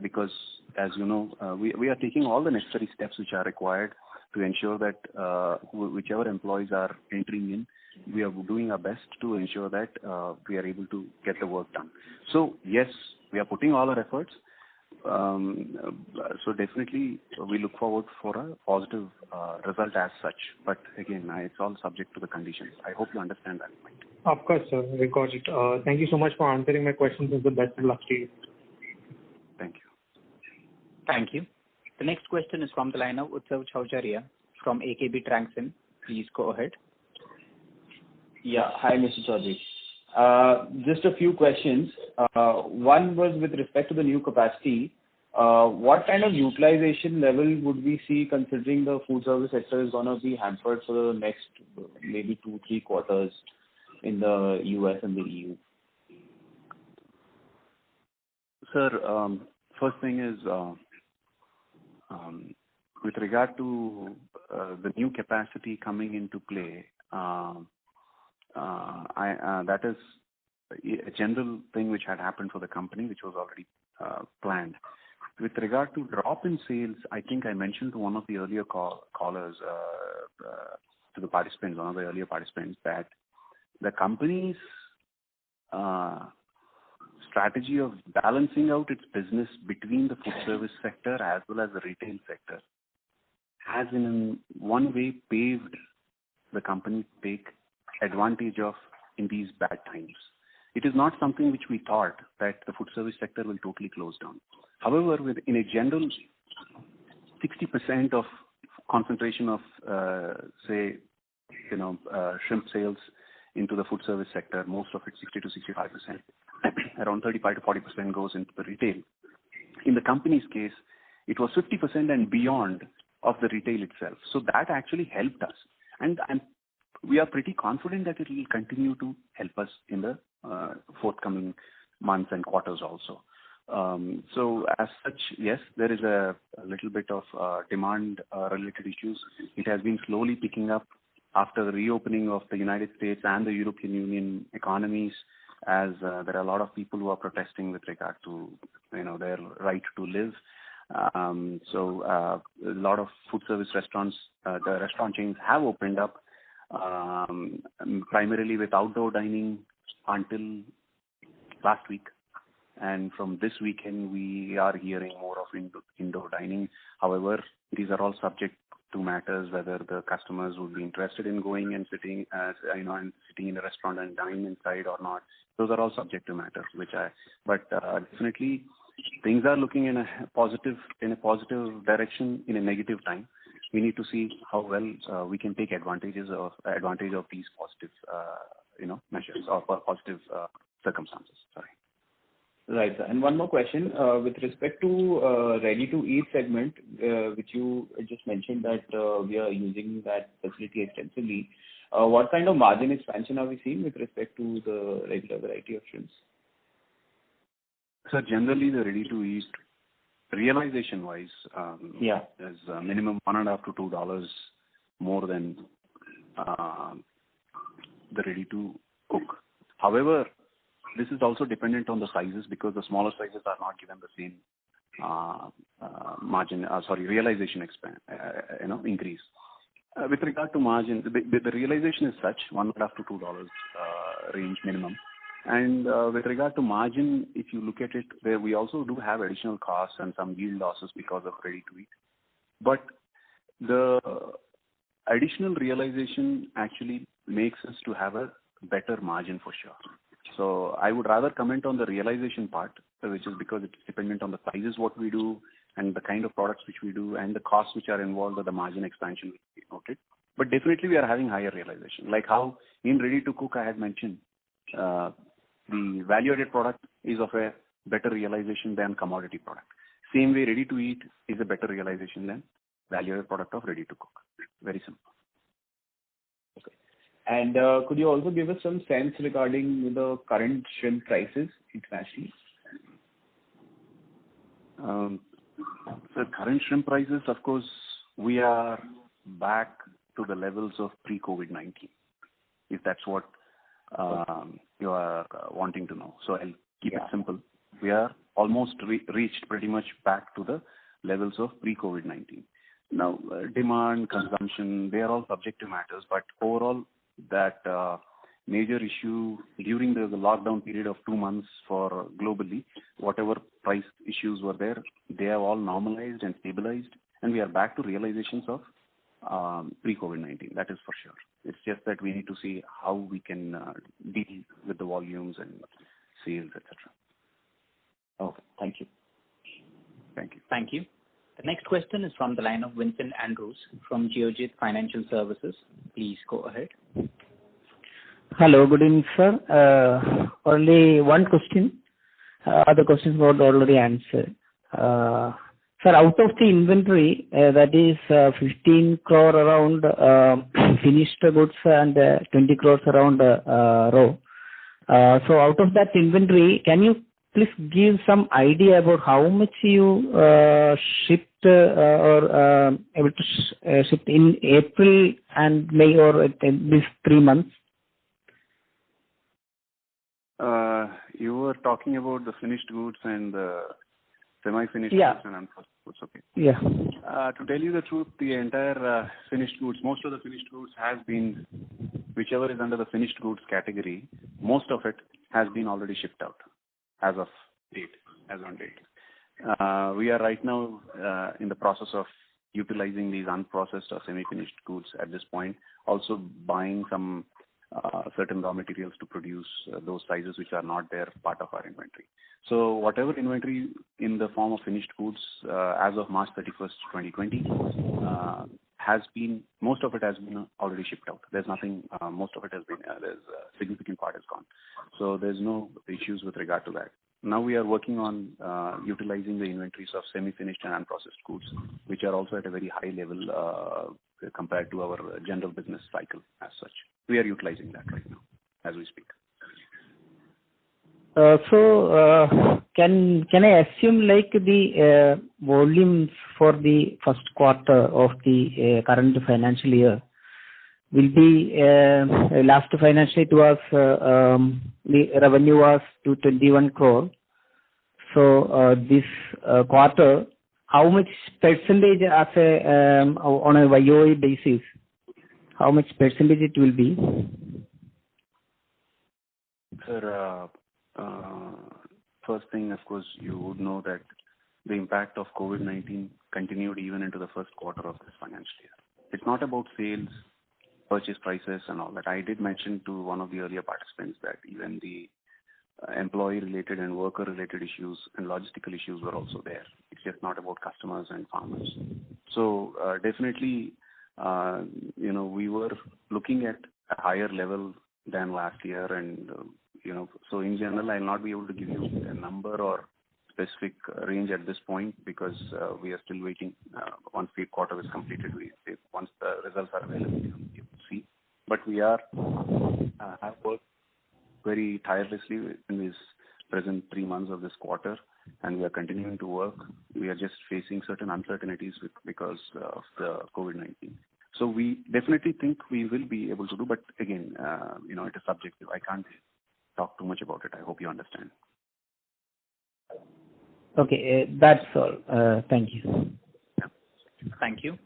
because, as you know, we are taking all the necessary steps which are required to ensure that whichever employees are entering in, we are doing our best to ensure that we are able to get the work done. So yes, we are putting all our efforts. So definitely we look forward for a positive result as such. But again, it's all subject to the conditions. I hope you understand that point. Of course, sir. We got it. Thank you so much for answering my questions, and the best of luck to you. Thank you. Thank you. The next question is from the line of Utsav Chowjaria from AKB Tranksin. Please go ahead. Yeah. Hi, Mr. Chaudhary. Just a few questions. One was with respect to the new capacity. What kind of utilization level would we see, considering the food service sector is going to be hampered for the next maybe 2-3 quarters in the US and the EU? Sir, first thing is with regard to the new capacity coming into play, that is a general thing which had happened for the company, which was already planned. With regard to drop in sales, I think I mentioned to one of the earlier callers, to the participants, one of the earlier participants, that the company's strategy of balancing out its business between the food service sector as well as the retail sector has in one way paved the company to take advantage of in these bad times. It is not something which we thought that the food service sector will totally close down. However, in a general 60% of concentration of shrimp sales into the food service sector, most of it 60 to 65%, around 35 to 40% goes into the retail. In the company's case, it was 50% and beyond of the retail itself. So that actually helped us, and we are pretty confident that it will continue to help us in the forthcoming months and quarters also. So as such, yes, there is a little bit of demand related issues. It has been slowly picking up after the reopening of the United States and the European Union economies, as there are a lot of people who are protesting with regard to their right to live. So a lot of food service restaurants, the restaurant chains have opened up, primarily with outdoor dining until last week. And from this weekend, we are hearing more of indoor dining. However, these are all subject to matters whether the customers would be interested in going and sitting, and sitting in a restaurant and dining inside or not. Those are all subject to matters, but definitely things are looking in a positive direction in a negative time. We need to see how well we can take advantage of these positive, measures or positive circumstances. Sorry. Right, sir. And one more question with respect to ready-to-eat segment, which you just mentioned that we are using that facility extensively. What kind of margin expansion are we seeing with respect to the regular variety of shrimps? So generally, the ready-to-eat realization-wise, is minimum $1.5 to $2 more than the ready-to-cook. However, this is also dependent on the sizes, because the smaller sizes are not given the same realization increase. With regard to margin, the realization is such $1.5 to $2 range minimum. And with regard to margin, if you look at it, there we also do have additional costs and some yield losses because of ready-to-eat. But the additional realization actually makes us to have a better margin for sure. So I would rather comment on the realization part, which is because it's dependent on the sizes what we do and the kind of products which we do and the costs which are involved with the margin expansion will be noted. But definitely we are having higher realization. Like how in ready to cook I had mentioned, the value-added product is of a better realization than commodity product. Same way, ready to eat is a better realization than value-added product of ready to cook. Very simple. Okay. And could you also give us some sense regarding the current shrimp prices internationally? So current shrimp prices, of course, we are back to the levels of pre-COVID-19, if that's what you are wanting to know. So I'll keep it simple. We are almost reached pretty much back to the levels of pre-COVID-19. Now, demand, consumption, they are all subjective matters, but overall, that major issue during the lockdown period of 2 months for globally, whatever price issues were there, they have all normalized and stabilized, and we are back to realizations of pre-COVID-19. That is for sure. It's just that we need to see how we can deal with the volumes and sales, etc. Okay. Thank you. Thank you. Thank you. The next question is from the line of Vincent Andrews from Geojit Financial Services. Please go ahead. Hello, good evening, sir. Only one question. Other questions were already answered. Sir, out of the inventory, that is 15 crore around finished goods and 20 crores around raw. So out of that inventory, can you please give some idea about how much you shipped or able to ship in April and May or these 3 months? You were talking about the finished goods and the semi-finished goods and unprocessed goods, okay? Yeah. To tell you the truth, the entire finished goods, most of the finished goods has been, whichever is under the finished goods category, most of it has been already shipped out as of date, as on date. We are right now in the process of utilizing these unprocessed or semi-finished goods at this point, also buying some certain raw materials to produce those sizes which are not there part of our inventory. So whatever inventory in the form of finished goods as of March 31st, 2020 has been, most of it has been already shipped out. There's nothing, most of it has been, there's a significant part has gone. So there's no issues with regard to that. Now we are working on utilizing the inventories of semi-finished and unprocessed goods, which are also at a very high level compared to our general business cycle as such. We are utilizing that right now as we speak. So can I assume like the volumes for the first quarter of the current financial year will be last financial it was the revenue was 221 crore. So this quarter, how much percentage as a on a YOY basis? How much percentage it will be? Sir, first thing, of course, you would know that the impact of COVID-19 continued even into the first quarter of this financial year. It's not about sales, purchase prices and all that. I did mention to one of the earlier participants that even the employee-related and worker-related issues and logistical issues were also there. It's just not about customers and farmers. So definitely, we were looking at a higher level than last year, and so in general, I'll not be able to give you a number or specific range at this point because we are still waiting. Once the quarter is completed, once the results are available, you will see. But we have worked very tirelessly in these present 3 months of this quarter, and we are continuing to work. We are just facing certain uncertainties because of the COVID-19. So we definitely think we will be able to do, but again, it is subjective. I can't talk too much about it. I hope you understand. Okay, that's all. Thank you. Yeah. Thank you.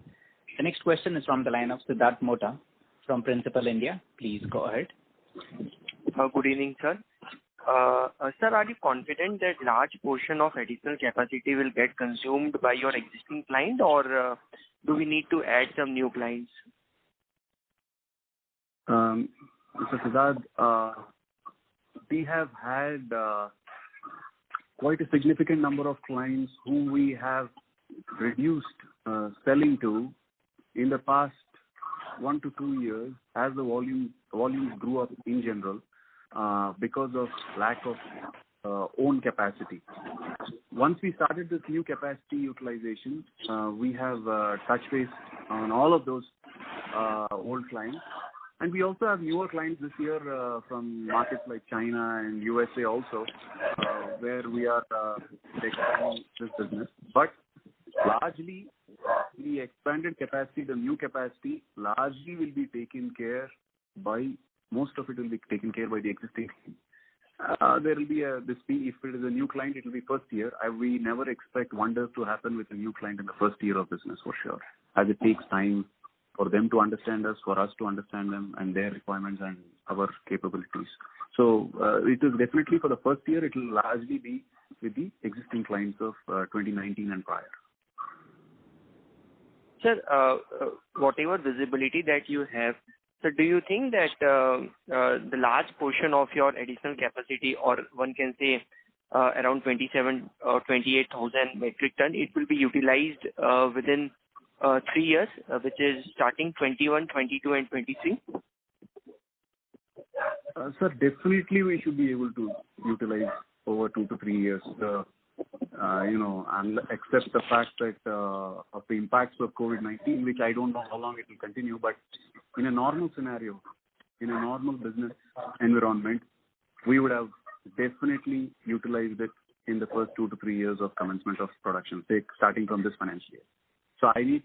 The next question is from the line of Siddharth Mota from Principal India. Please go ahead. Good evening, sir. Sir, are you confident that large portion of additional capacity will get consumed by your existing client, or do we need to add some new clients? Mr. Siddharth, we have had quite a significant number of clients whom we have reduced selling to in the past 1 to 2 years as the volumes grew up in general because of lack of own capacity. Once we started this new capacity utilization, we have touched base on all of those old clients. And we also have newer clients this year from markets like China and USA also, where we are expanding this business. But largely, the expanded capacity, the new capacity, largely will be taken care by most of it will be taken care by the existing. There will be this fee. If it is a new client, it will be first year. We never expect wonders to happen with a new client in the first year of business for sure, as it takes time for them to understand us, for us to understand them and their requirements and our capabilities. So it is definitely for the first year. It will largely be with the existing clients of 2019 and prior. Sir, whatever visibility that you have, so do you think that the large portion of your additional capacity, or one can say around 27 or 28,000 metric ton, it will be utilized within 3 years, which is starting 21, 22 and 23? Sir, definitely we should be able to utilize over 2 to 3 years. And except the fact that of the impacts of COVID-19, which I don't know how long it will continue, but in a normal scenario, in a normal business environment, we would have definitely utilized it in the first 2 to 3 years of commencement of production, say starting from this financial year. So we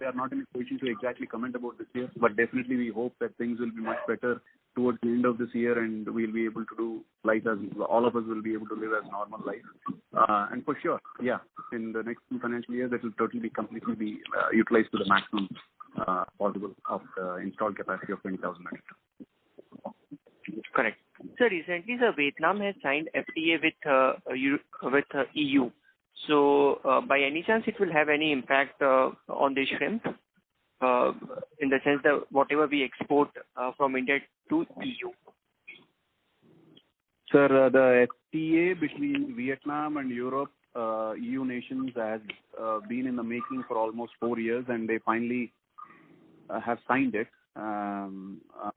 are not in a position to exactly comment about this year, but definitely we hope that things will be much better towards the end of this year, and we'll be able to do life as all of us will be able to live as normal life. And for sure, yeah, in the next 2 financial years, that will totally completely be utilized to the maximum possible of the installed capacity of 20,000 metric tons. Correct. So recently, Vietnam has signed FTA with EU. So by any chance, it will have any impact on the shrimp in the sense that whatever we export from India to EU? Sir, the FTA between Vietnam and Europe, EU nations has been in the making for almost 4 years, and they finally have signed it.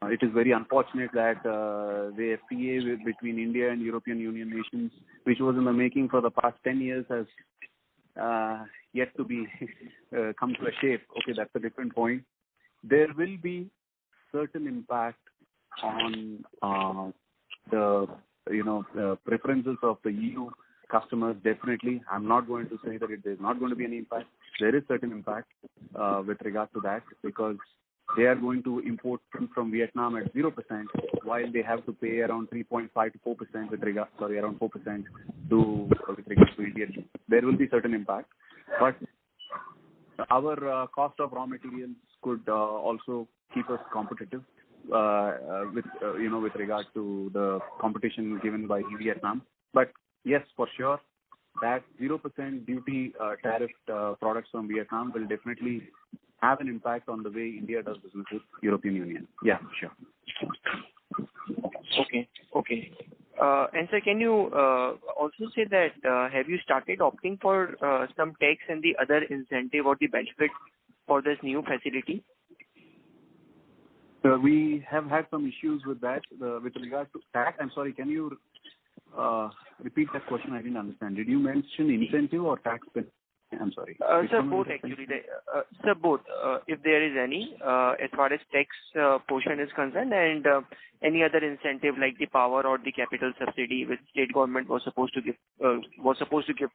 It is very unfortunate that the FTA between India and European Union nations, which was in the making for the past 10 years, has yet to be come to a shape. Okay, that's a different point. There will be certain impact on the preferences of the EU customers. Definitely, I'm not going to say that there's not going to be any impact. There is certain impact with regard to that, because they are going to import from Vietnam at 0%, while they have to pay around 3.5 to 4% around 4% with regard to India. There will be certain impact, but our cost of raw materials could also keep us competitive with regard to the competition given by Vietnam. But yes, for sure, that 0% duty tariff products from Vietnam will definitely have an impact on the way India does business with European Union. Yeah, sure. Okay. And sir, can you also say that have you started opting for some tax and the other incentive or the benefit for this new facility? We have had some issues with that with regard to tax. I'm sorry, can you repeat that question? I didn't understand. Did you mention incentive or tax? I'm sorry. Sir, both actually. Sir, both. If there is any, as far as tax portion is concerned, and any other incentive like the power or the capital subsidy which state government was supposed to give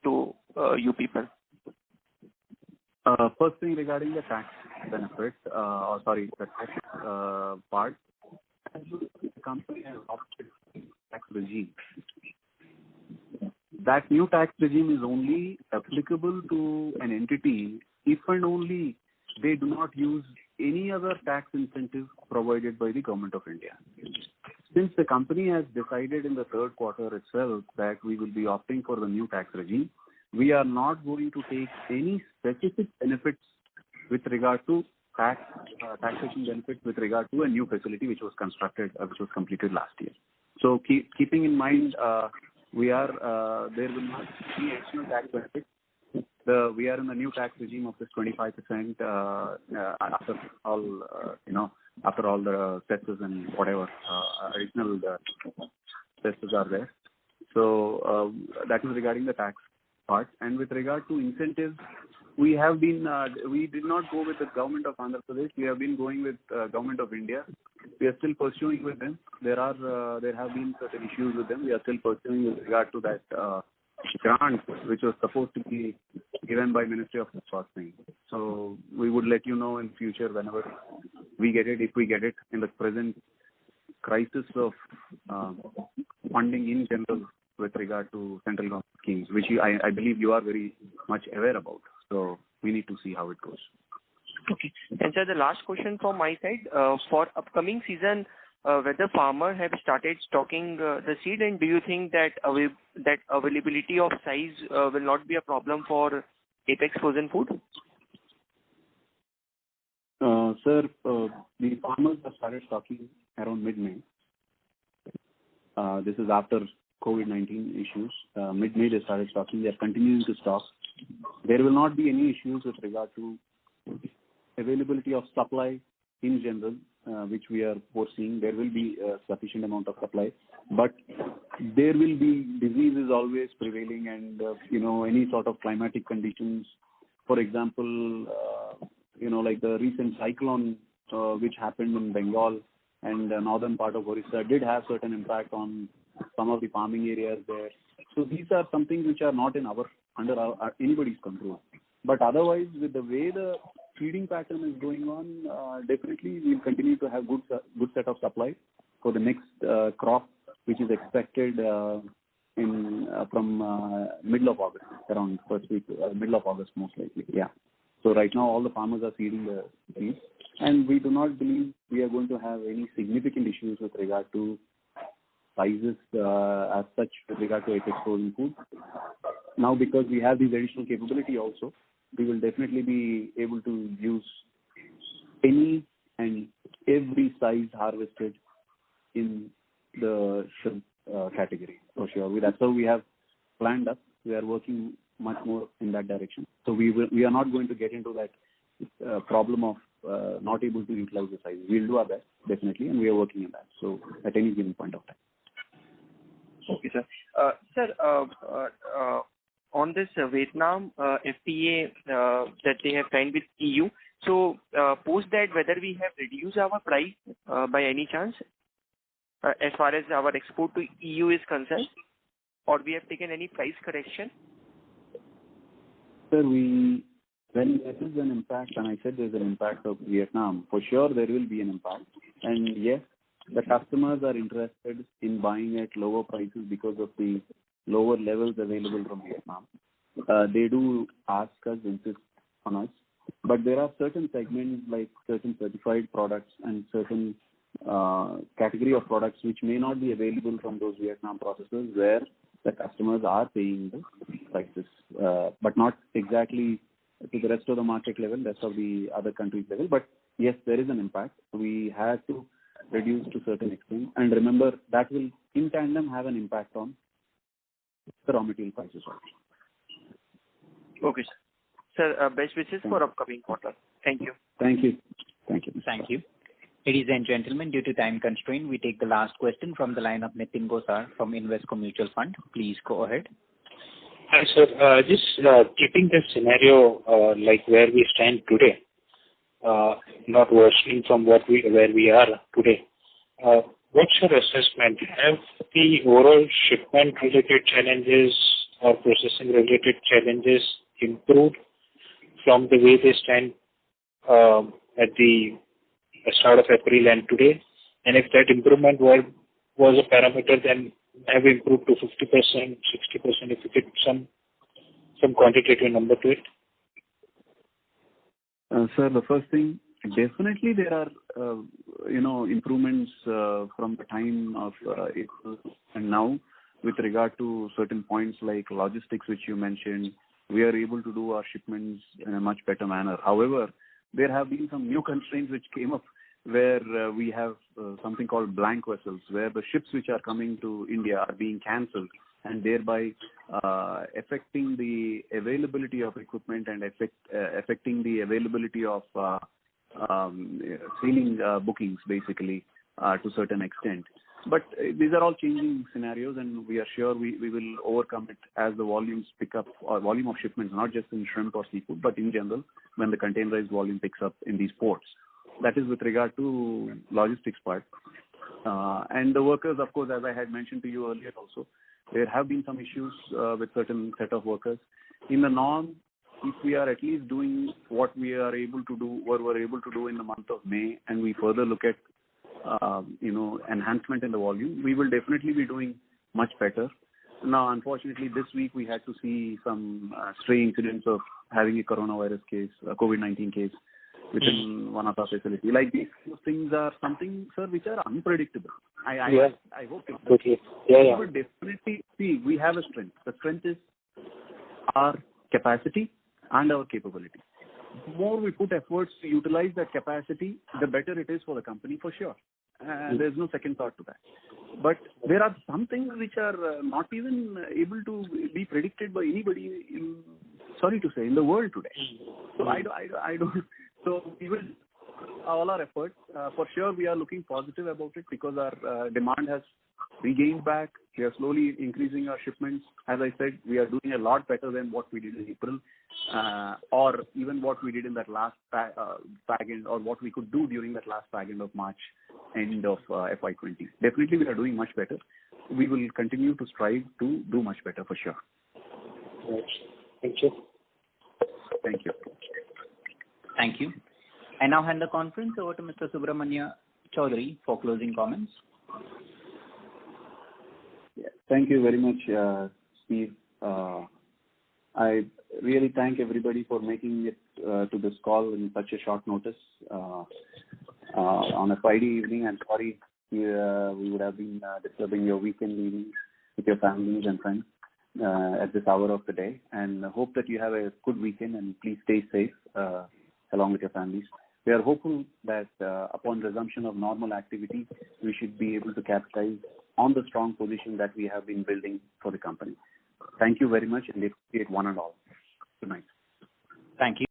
to you people. First thing regarding the tax benefit, the tax part, the company has opted tax regime. That new tax regime is only applicable to an entity if and only they do not use any other tax incentive provided by the Government of India. Since the company has decided in the third quarter itself that we will be opting for the new tax regime, we are not going to take any specific benefits with regard to taxation benefits with regard to a new facility which was completed last year. So keeping in mind, there will not be additional tax benefits. We are in the new tax regime of this 25% after all the cesses and whatever additional cesses are there. So that is regarding the tax part. And with regard to incentives, we did not go with the government of Andhra Pradesh. We have been going with government of India. We are still pursuing with them. There have been certain issues with them. We are still pursuing with regard to that grant which was supposed to be given by Ministry of Resourcing. So we would let you know in future whenever we get it, if we get it. In the present crisis of funding in general with regard to central government schemes, which I believe you are very much aware about. So we need to see how it goes. Okay. And sir, the last question from my side, for upcoming season, whether farmer have started stocking the seed, and do you think that that availability of size will not be a problem for Apex Frozen Food? Sir, the farmers have started stocking around mid-May. This is after COVID-19 issues. Mid-May they started stocking. They are continuing to stock. There will not be any issues with regard to availability of supply in general, which we are foreseeing. There will be a sufficient amount of supply, but there will be diseases always prevailing, and any sort of climatic conditions. For example, like the recent cyclone which happened in Bengal and the northern part of Orissa did have certain impact on some of the farming areas there. So these are some things which are not under anybody's control. But otherwise, with the way the feeding pattern is going on, definitely we'll continue to have good set of supply for the next crop, which is expected from middle of August, around first week, middle of August most likely. Yeah. So right now all the farmers are seeding the seeds, and we do not believe we are going to have any significant issues with regard to sizes as such with regard to Apex Frozen Food. Now, because we have this additional capability also, we will definitely be able to use any and every size harvested in the shrimp category for sure. That's how we have planned up. We are working much more in that direction. So we are not going to get into that problem of not able to utilize the size. We'll do our best, definitely, and we are working on that. So at any given point of time. Okay, sir. Sir, on this Vietnam FTA that they have signed with EU, so post that, whether we have reduced our price by any chance as far as our export to EU is concerned, or we have taken any price correction? Sir, when there is an impact, and I said there's an impact of Vietnam, for sure there will be an impact. And yes, the customers are interested in buying at lower prices because of the lower levels available from Vietnam. They do ask us, insist on us. But there are certain segments like certain certified products and certain category of products which may not be available from those Vietnam processors where the customers are paying the prices, but not exactly to the rest of the market level, rest of the other countries level. But yes, there is an impact. We have to reduce to certain extent. And remember, that will in tandem have an impact on the raw material prices also. Okay, sir. Sir, best wishes for upcoming quarter. Thank you. Thank you. Thank you. Thank you. Ladies and gentlemen, due to time constraint, we take the last question from the line of Nitin Gosar from Invesco Mutual Fund. Please go ahead. Hi, sir. Just keeping the scenario like where we stand today, not worsening from where we are today. What's your assessment? Have the overall shipment-related challenges or processing-related challenges improved from the way they stand at the start of April and today? And if that improvement was a parameter, then have we improved to 50%, 60%? If you get some quantitative number to it. Sir, the first thing, definitely there are improvements from the time of April and now with regard to certain points like logistics, which you mentioned. We are able to do our shipments in a much better manner. However, there have been some new constraints which came up where we have something called blank vessels, where the ships which are coming to India are being cancelled, and thereby affecting the availability of equipment and affecting the availability of sailing bookings, basically, to certain extent. But these are all changing scenarios, and we are sure we will overcome it as the volumes pick up, or volume of shipments, not just in shrimp or seafood, but in general, when the containerized volume picks up in these ports. That is with regard to logistics part. And the workers, of course, as I had mentioned to you earlier also, there have been some issues with certain set of workers. In the norm, if we are at least doing what we are able to do, or were able to do in the month of May, and we further look at enhancement in the volume, we will definitely be doing much better. Now, unfortunately, this week we had to see some stray incidents of having a coronavirus case, a COVID-19 case within one of our facilities. Like these things are something, sir, which are unpredictable. I hope it does. Okay. Yeah. We will definitely see we have a strength. The strength is our capacity and our capability. The more we put efforts to utilize that capacity, the better it is for the company, for sure. There's no second thought to that. But there are some things which are not even able to be predicted by anybody in the world today. So I don't. So we will all our efforts. For sure, we are looking positive about it because our demand has regained back. We are slowly increasing our shipments. As I said, we are doing a lot better than what we did in April, or even what we did in that last fag end, or what we could do during that last fag end of March, end of FY20. Definitely, we are doing much better. We will continue to strive to do much better for sure. Right. Thank you. Thank you. Thank you. I now hand the conference over to Mr. Subramania Chaudhary for closing comments. Yeah, thank you very much, Steve. I really thank everybody for making it to this call in such a short notice. On a Friday evening, I'm sorry we would have been disturbing your weekend evenings with your families and friends at this hour of the day. And hope that you have a good weekend and please stay safe along with your families. We are hopeful that upon resumption of normal activity, we should be able to capitalize on the strong position that we have been building for the company. Thank you very much and appreciate one and all. Good night. Thank you.